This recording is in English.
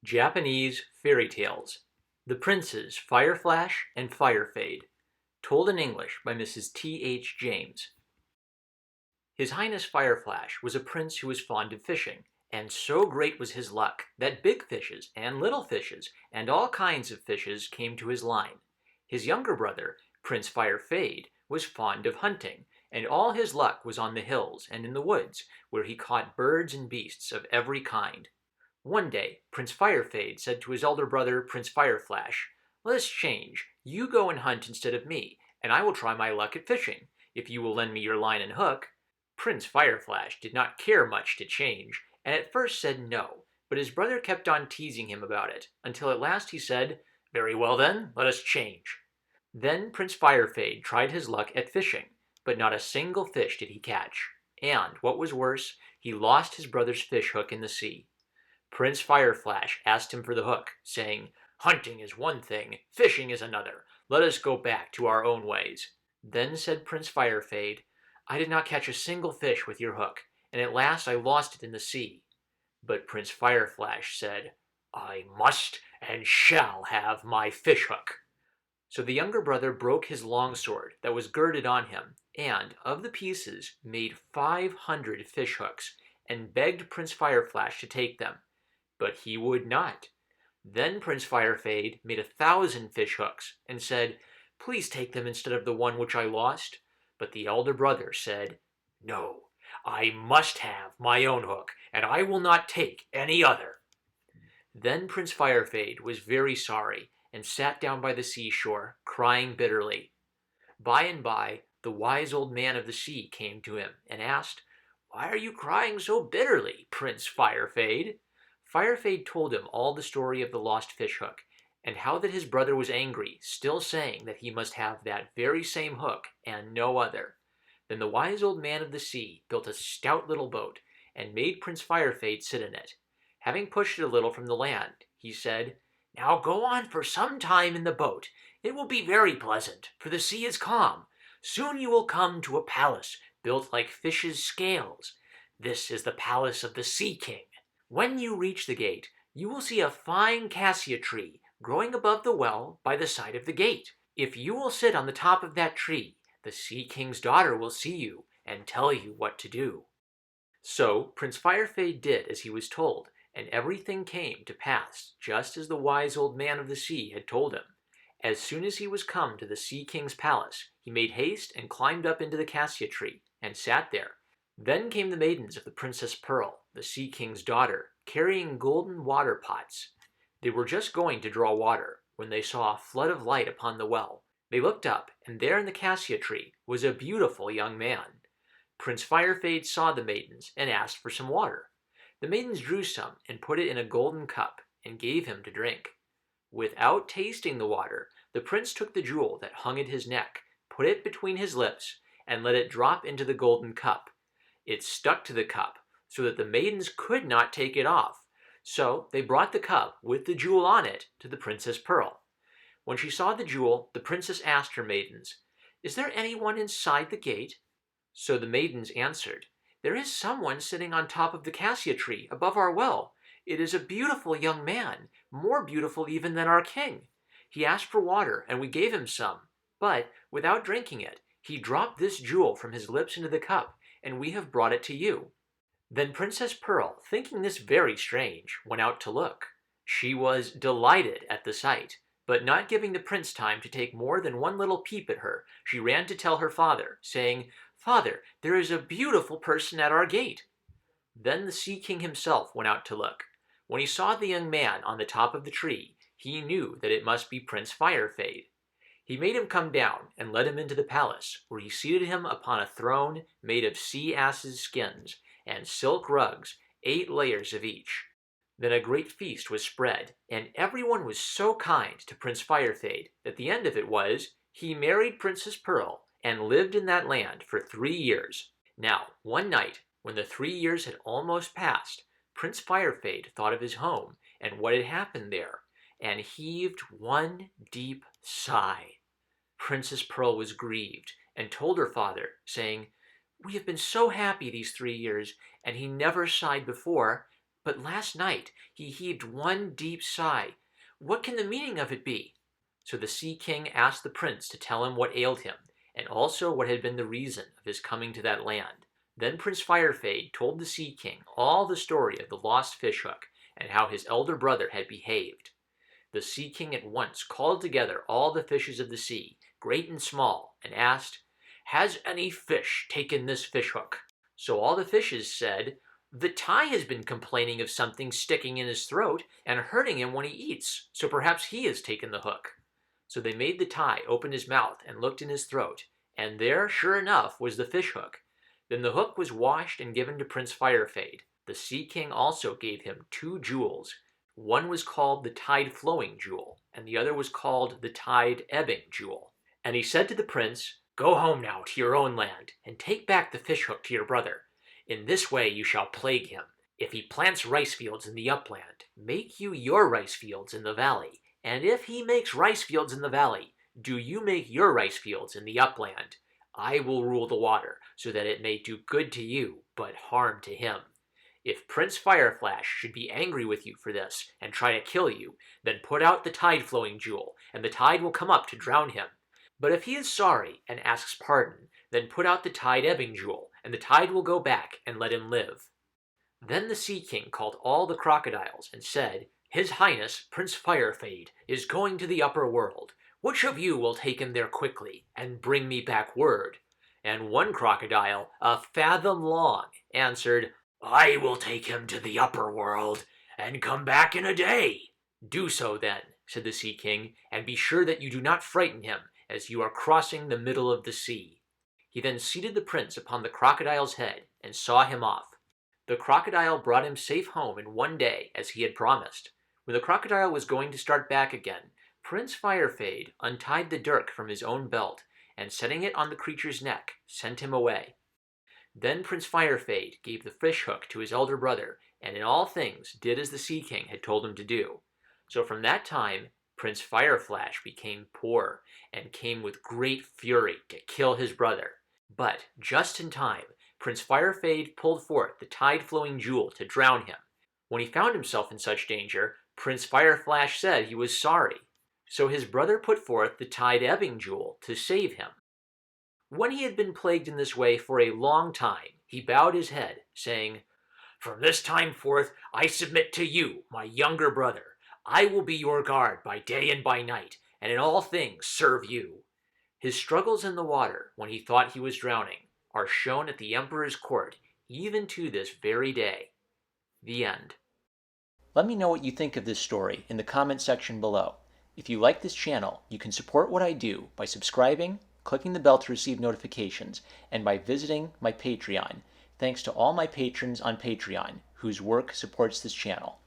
Japanese Fairy Tales. The Princes Fireflash and Firefade. Told in English by Mrs. T. H. James. His Highness Fireflash was a prince who was fond of fishing, and so great was his luck that big fishes and little fishes and all kinds of fishes came to his line. His younger brother, Prince Firefade, was fond of hunting, and all his luck was on the hills and in the woods, where he caught birds and beasts of every kind. One day, Prince Firefade said to his elder brother, Prince Fireflash, "Let us change. You go and hunt instead of me, and I will try my luck at fishing, if you will lend me your line and hook." Prince Fireflash did not care much to change, and at first said no, but his brother kept on teasing him about it, until at last he said, "Very well then, let us change." Then Prince Firefade tried his luck at fishing, but not a single fish did he catch, and, what was worse, he lost his brother's fish hook in the sea. Prince Fireflash asked him for the hook, saying, "Hunting is one thing, fishing is another. Let us go back to our own ways." Then said Prince Firefade, "I did not catch a single fish with your hook, and at last I lost it in the sea." But Prince Fireflash said, "I must and shall have my fish hook." So the younger brother broke his longsword that was girded on him, and, of the pieces, made 500 fish hooks, and begged Prince Fireflash to take them. But he would not. Then Prince Firefade made 1,000 fish hooks, and said, "Please take them instead of the one which I lost." But the elder brother said, "No, I must have my own hook, and I will not take any other." Then Prince Firefade was very sorry, and sat down by the seashore, crying bitterly. By and by, the wise old man of the sea came to him, and asked, "Why are you crying so bitterly, Prince Firefade?" Firefade told him all the story of the lost fish hook, and how that his brother was angry, still saying that he must have that very same hook and no other. Then the wise old man of the sea built a stout little boat, and made Prince Firefade sit in it. Having pushed it a little from the land, he said, "Now go on for some time in the boat. It will be very pleasant, for the sea is calm. Soon you will come to a palace built like fishes' scales. This is the palace of the Sea King. When you reach the gate, you will see a fine cassia tree growing above the well by the side of the gate. If you will sit on the top of that tree, the Sea King's daughter will see you and tell you what to do." So Prince Firefade did as he was told, and everything came to pass just as the wise old man of the sea had told him. As soon as he was come to the Sea King's palace, he made haste and climbed up into the cassia tree, and sat there. Then came the maidens of the Princess Pearl, the Sea King's daughter, carrying golden water pots. They were just going to draw water, when they saw a flood of light upon the well. They looked up, and there in the cassia tree was a beautiful young man. Prince Firefade saw the maidens, and asked for some water. The maidens drew some, and put it in a golden cup, and gave him to drink. Without tasting the water, the prince took the jewel that hung at his neck, put it between his lips, and let it drop into the golden cup. It stuck to the cup, so that the maidens could not take it off. So they brought the cup, with the jewel on it, to the Princess Pearl. When she saw the jewel, the princess asked her maidens, "Is there anyone inside the gate?" So the maidens answered, "There is someone sitting on top of the cassia tree, above our well. It is a beautiful young man, more beautiful even than our king. He asked for water, and we gave him some. But, without drinking it, he dropped this jewel from his lips into the cup, and we have brought it to you." Then Princess Pearl, thinking this very strange, went out to look. She was delighted at the sight, but not giving the prince time to take more than one little peep at her, she ran to tell her father, saying, "Father, there is a beautiful person at our gate." Then the Sea King himself went out to look. When he saw the young man on the top of the tree, he knew that it must be Prince Firefade. He made him come down, and led him into the palace, where he seated him upon a throne made of sea asses' skins, and silk rugs, 8 layers of each. Then a great feast was spread, and everyone was so kind to Prince Firefade that the end of it was, he married Princess Pearl, and lived in that land for 3 years. Now, one night, when the 3 years had almost passed, Prince Firefade thought of his home, and what had happened there, and heaved one deep sigh. Princess Pearl was grieved, and told her father, saying, "We have been so happy these 3 years, and he never sighed before. but last night he heaved one deep sigh. What can the meaning of it be?" So the Sea King asked the prince to tell him what ailed him, and also what had been the reason of his coming to that land. Then Prince Firefade told the Sea King all the story of the lost fishhook and how his elder brother had behaved. The Sea King at once called together all the fishes of the sea, great and small, and asked, "Has any fish taken this fishhook?" So all the fishes said, "The Tai has been complaining of something sticking in his throat and hurting him when he eats, so perhaps he has taken the hook." So they made the Tai open his mouth and looked in his throat, and there, sure enough, was the fishhook. Then the hook was washed and given to Prince Firefade. The Sea King also gave him 2 jewels. One was called the tide-flowing jewel, and the other was called the tide-ebbing jewel. And he said to the prince, "Go home now to your own land, and take back the fishhook to your brother. In this way you shall plague him. If he plants rice fields in the upland, make you your rice fields in the valley. And if he makes rice fields in the valley, do you make your rice fields in the upland. I will rule the water, so that it may do good to you, but harm to him. If Prince Fireflash should be angry with you for this, and try to kill you, then put out the tide-flowing jewel, and the tide will come up to drown him. But if he is sorry and asks pardon, then put out the tide-ebbing jewel, and the tide will go back and let him live." Then the Sea King called all the crocodiles and said, "His Highness, Prince Firefade, is going to the upper world. Which of you will take him there quickly and bring me back word?" And one crocodile, a fathom long, answered, "I will take him to the upper world and come back in a day." "Do so then," said the Sea King, "and be sure that you do not frighten him as you are crossing the middle of the sea." He then seated the prince upon the crocodile's head and saw him off. The crocodile brought him safe home in one day, as he had promised. When the crocodile was going to start back again, Prince Firefade untied the dirk from his own belt, and setting it on the creature's neck, sent him away. Then Prince Firefade gave the fishhook to his elder brother, and in all things did as the Sea King had told him to do. So from that time, Prince Fireflash became poor, and came with great fury to kill his brother. But, just in time, Prince Firefade pulled forth the tide-flowing jewel to drown him. When he found himself in such danger, Prince Fireflash said he was sorry. So his brother put forth the tide-ebbing jewel to save him. When he had been plagued in this way for a long time, he bowed his head, saying, "From this time forth I submit to you, my younger brother. I will be your guard by day and by night, and in all things serve you." His struggles in the water, when he thought he was drowning, are shown at the Emperor's court, even to this very day. The end. Let me know what you think of this story in the comment section below. If you like this channel, you can support what I do by subscribing, clicking the bell to receive notifications, and by visiting my Patreon. Thanks to all my patrons on Patreon, whose work supports this channel.